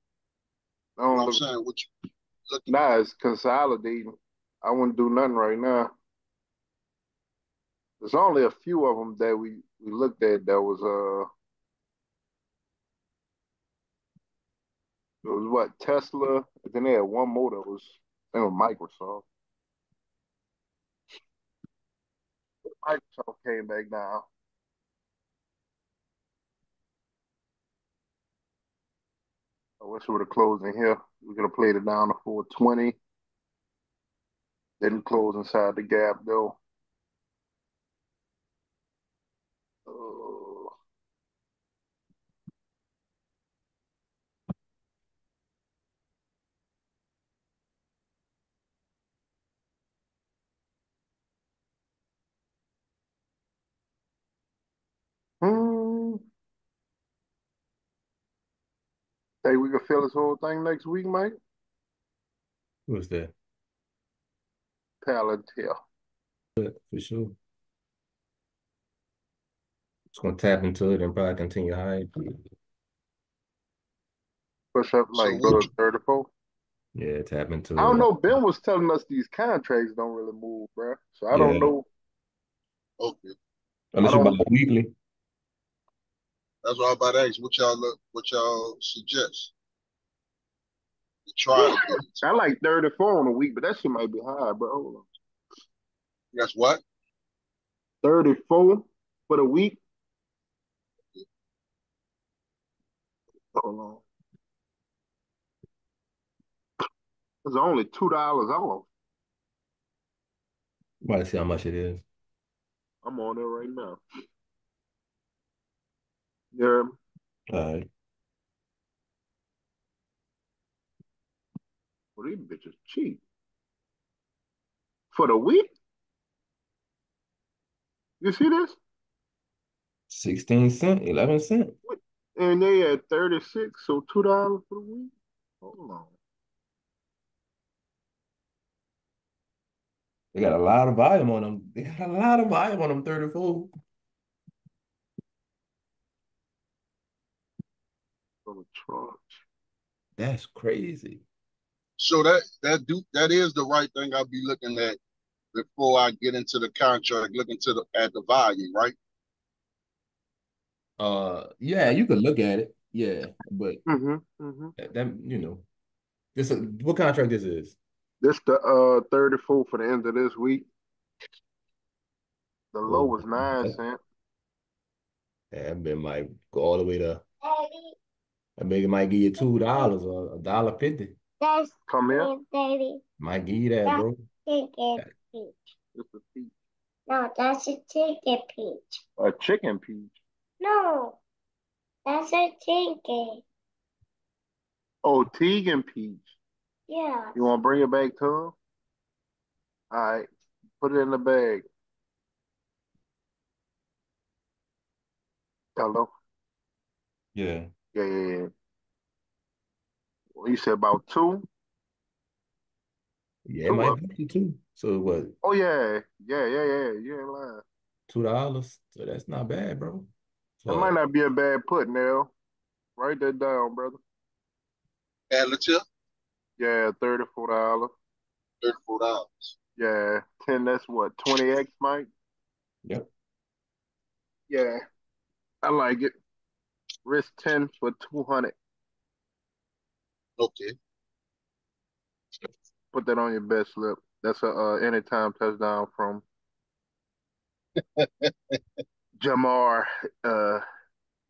I What don't I'm look. saying, what you looking Nah, it's consolidating. I wouldn't do nothing right now. There's only a few of them that we looked at that was it was what Tesla, and then they had one more that was I think it was Microsoft. Microsoft came back down. I wish we would have closed in here. We could have played it down to 420. Didn't close inside the gap though. Uh, hmm. Hey, we could fill this whole thing next week, Mike. what's that? Palantir. For sure. It's gonna tap into it and probably continue high. Push up So like go what to 34. Yeah, tap I into don't it. know. Ben was telling us these contracts don't really move, bro. So I don't Yeah, know. okay. I unless you buy don't. it weekly. That's what I'm about to ask. What y'all suggest to try Yeah, to get into? I like 34 on a week, but that shit might be high, bro. Hold on. That's what? 34 for the week. Hold on. It's only $2 off. Might see how much it is. I'm on it right now. Yeah. All right. Well, these bitches cheap. For the week? You see this? 16 cent, 11 cent. And they at 36, so $2 for the week? Hold on. They got a lot of volume on them. They got a lot of volume on them 34. For the tranche. That's crazy. So that is the right thing I'll be looking at before I get into the contract, looking at the value, right? Yeah, you could look at it. Yeah, but Mm-hmm. Mm-hmm. that this what contract this is? This the 34 for the end of this week. The low Oh, was 9 cents. that bit might go all the way to. Daddy, I think it might give you $2 or $1.50. that's Come here. Daddy. Might give you that, That's bro. chicken peach. It's a peach. No, that's a chicken peach. A chicken peach. No, that's a chicken. Oh, Tegan peach. Yeah. You want to bring it back to him? All right. Put it in the bag. Hello? Yeah. Yeah. Well, you said about two? Yeah, it Two might of be them. you too. So what, Oh, yeah. Yeah. You ain't lying. $2? So that's not bad, bro. That might So not be a bad put, Nell. Write that down, brother. Additive, Yeah, $34. $34. Yeah, 10, that's what, 20x, Mike? yep. Yeah, I like it. Risk 10 for 200. Okay. Put that on your bet slip. That's a anytime touchdown from Jamar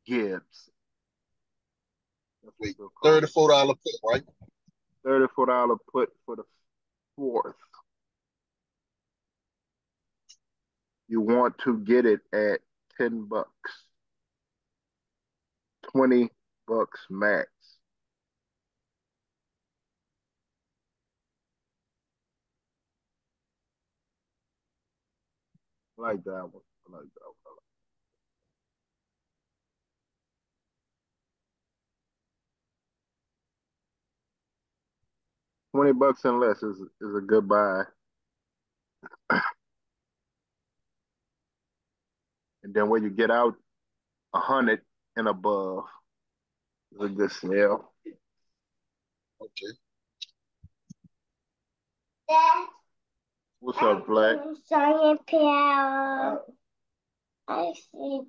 Gibbs. Wait, $34 put, right? $34 put for the 4th. You want to get it at $10. $20 max. I like that one. I like that one. $20 and less is a good buy. And then when you get out 100 and above, is a good sale. Okay. Dad, What's up, Black? Science piano. I see.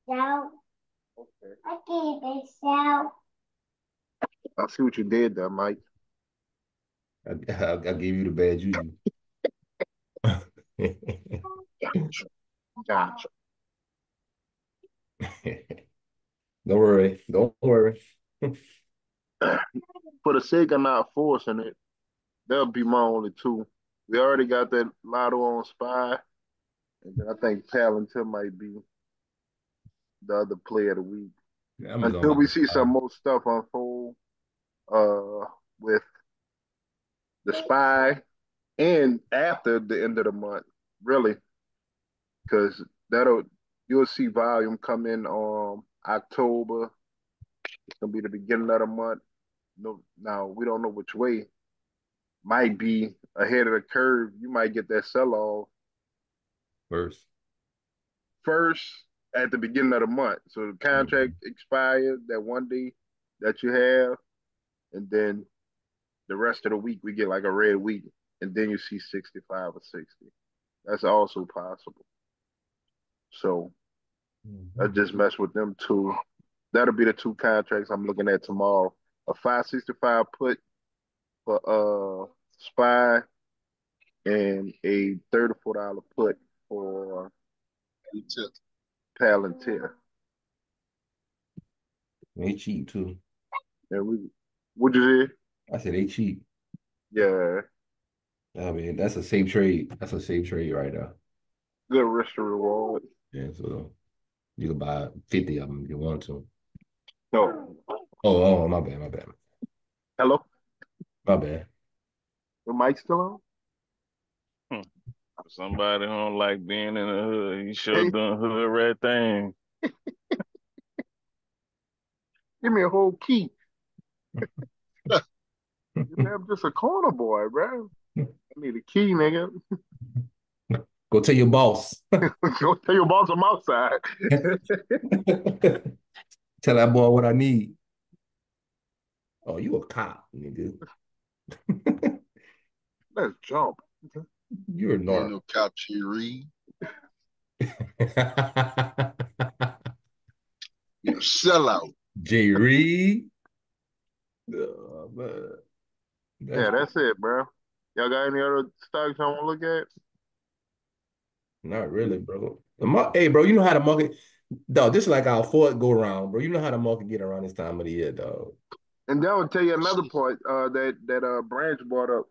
Now, Okay. I gave this out. I see what you did there, Mike. I gave you the bad juju. Gotcha. Don't worry. Don't worry. For the sake of not forcing it, that'll be my only two. We already got that Lotto on Spy, and then I think Palantir might be the other play of the week. I'm just Until on we my see some more stuff unfold with the Spy and after the end of the month, really, because you'll see volume come in October. It's gonna be the beginning of the month. No, now we don't know which way. Might be ahead of the curve. You might get that sell off first at the beginning of the month. So the contract expired that one day that you have, and then the rest of the week we get like a red week, and then you see 65 or 60. That's also possible. So I just mess with them two. That'll be the two contracts I'm looking at tomorrow. A 565 put for Spy and a $34 put for Palantir. They cheap too. And what'd you say? I said they cheap. Yeah, I mean, that's a safe trade. That's a safe trade right now. good risk to reward. Yeah, so you can buy 50 of them if you want to. No. Oh, my bad, my bad. Hello? My bad. The mic still on? Somebody who don't like being in the hood, you sure doing hood red thing. Give me a whole key. I'm just a corner boy, bro. I need a key, nigga. Go tell your boss. Go tell your boss I'm outside. Tell that boy what I need. Oh, you a cop, nigga. Let's jump. You're a Ain't narc. no cop J. Reed. You a sellout. J. Reed. Oh, man. Yeah, that's it, bro. Y'all got any other stocks y'all want to look at? Not really, bro. Hey, bro, you know how the market, dog, this is like our fourth go round, bro. You know how the market get around this time of the year, dog. And then I'll tell you another point that Branch brought up.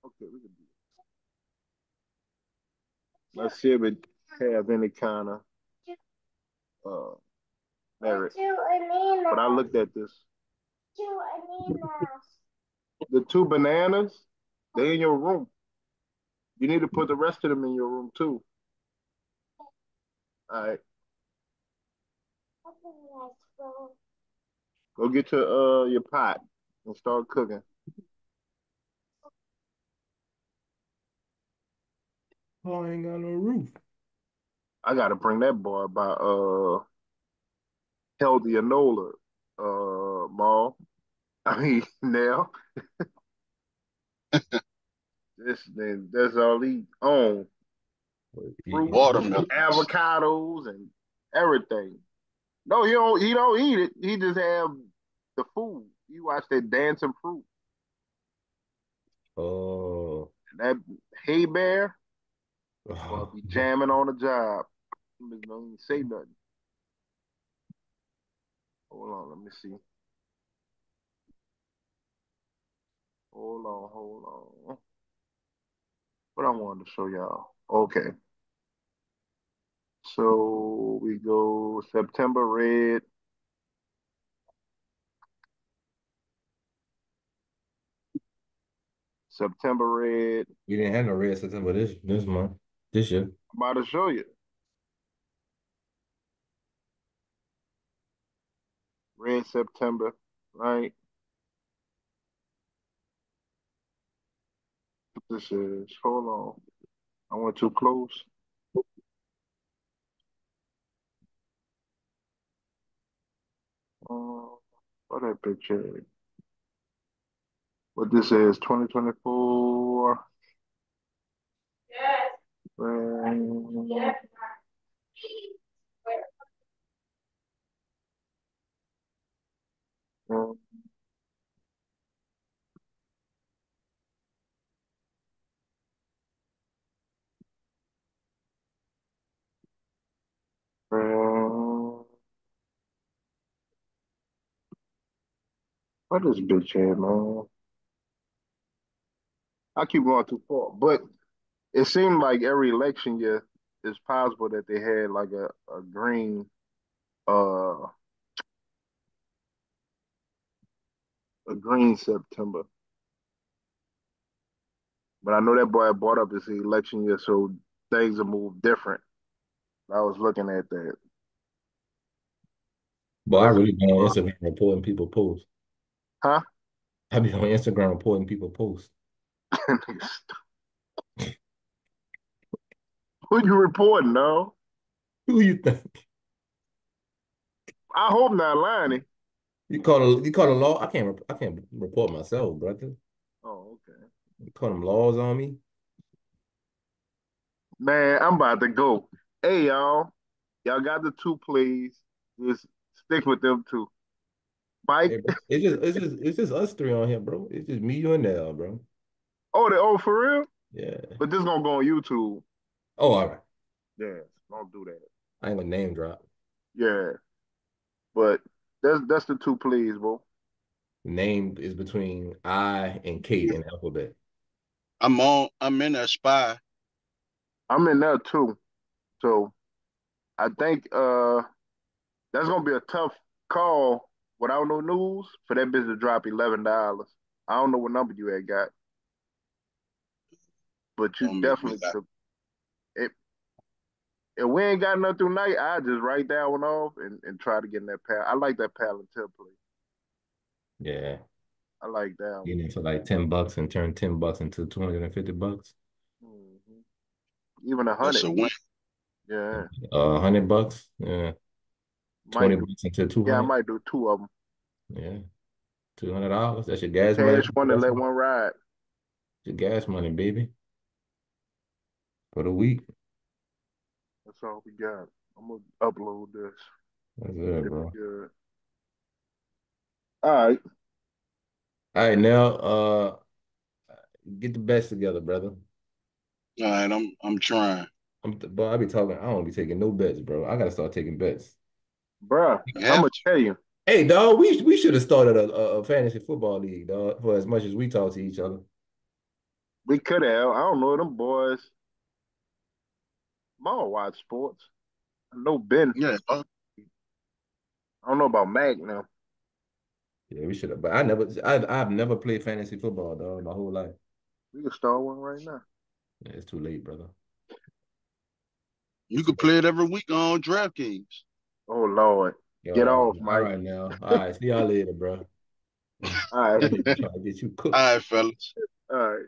Okay, we can do it. Let's see if it have any kind of merit. But I looked at this. The two bananas, they in your room. You need to put the rest of them in your room too. All right. Go get your pot and start cooking. Oh, I ain't got no roof. I gotta bring that boy by Healthy Anola mall. I mean now. That's all he own. Fruit, Watermelon. avocados, and everything. No, he don't eat it. He just have the food. You watch that dancing fruit. Oh. That hay bear gonna be jamming on the job. He don't even say nothing. Hold on, let me see. Hold on, hold on. What I wanted to show y'all. Okay. So we go September red. September red. We didn't have no red September this month, this year. I'm about to show you. Red September, right? What this is. Hold on. I went too close. What that picture? What this is, 2024. Yes. Red. What this bitch at, man? I keep going too far, but it seemed like every election year it's possible that they had like a green uh a green September. But I know that boy brought up this election year, so things have moved different. I was looking at that. But I Let's really been on Instagram reporting people posts. huh? I be on Instagram reporting people posts. Who you reporting, no? Who you think? I hope not Lonnie. You call a law? I can't report myself, brother. Oh, okay. You call them laws on me? Man, I'm about to go. Hey, y'all. Y'all got the two plays. Just stick with them two. Mike. Hey, bro, it's just us three on here, bro. It's just me, you, and Nell, bro. Oh, for real? Yeah. But this gonna go on YouTube. Oh, all right. Yeah, don't do that. I ain't gonna name drop. Yeah, but that's the two plays, bro. Name is between I and Kate in alphabet. I'm in that spy. I'm in there too. So I think that's gonna be a tough call without no news for that bitch to drop $11. I don't know what number you had got, but you Don't make me definitely laugh. could. If we ain't got nothing through night, I just write that one off and try to get in that pal. I like that Palantir play. Yeah. I like that one. Getting into like $10 and turn $10 into $250. Even That's 100. a win. Yeah. $100. Yeah. Might do. $20 into Yeah, I 200. might do two of them. Yeah. $200. That's your gas money. Cash one and let one ride. Your gas money, baby. For the week. That's all we got. I'm gonna upload this. That's it, Should be bro. good. All right. All right, now get the bets together, brother. All right, I'm trying. But I be talking, I don't be taking no bets, bro. I gotta start taking bets. Bruh, I'm Yeah, gonna tell you. Hey, dog, we should have started a fantasy football league, dog, for as much as we talk to each other. We could have. I don't know them boys. Ball watch sports. I know Ben. yeah. I don't know about Mac now. Yeah, we should have. But I've never played fantasy football, dog, my whole life. We can start one right now. Yeah, it's too late, brother. You could play it every week on DraftKings. Oh Lord. Get off, All Mike. right now. All right, see y'all later, bro. All right. Trying to get you All cooked. right, fellas. All right.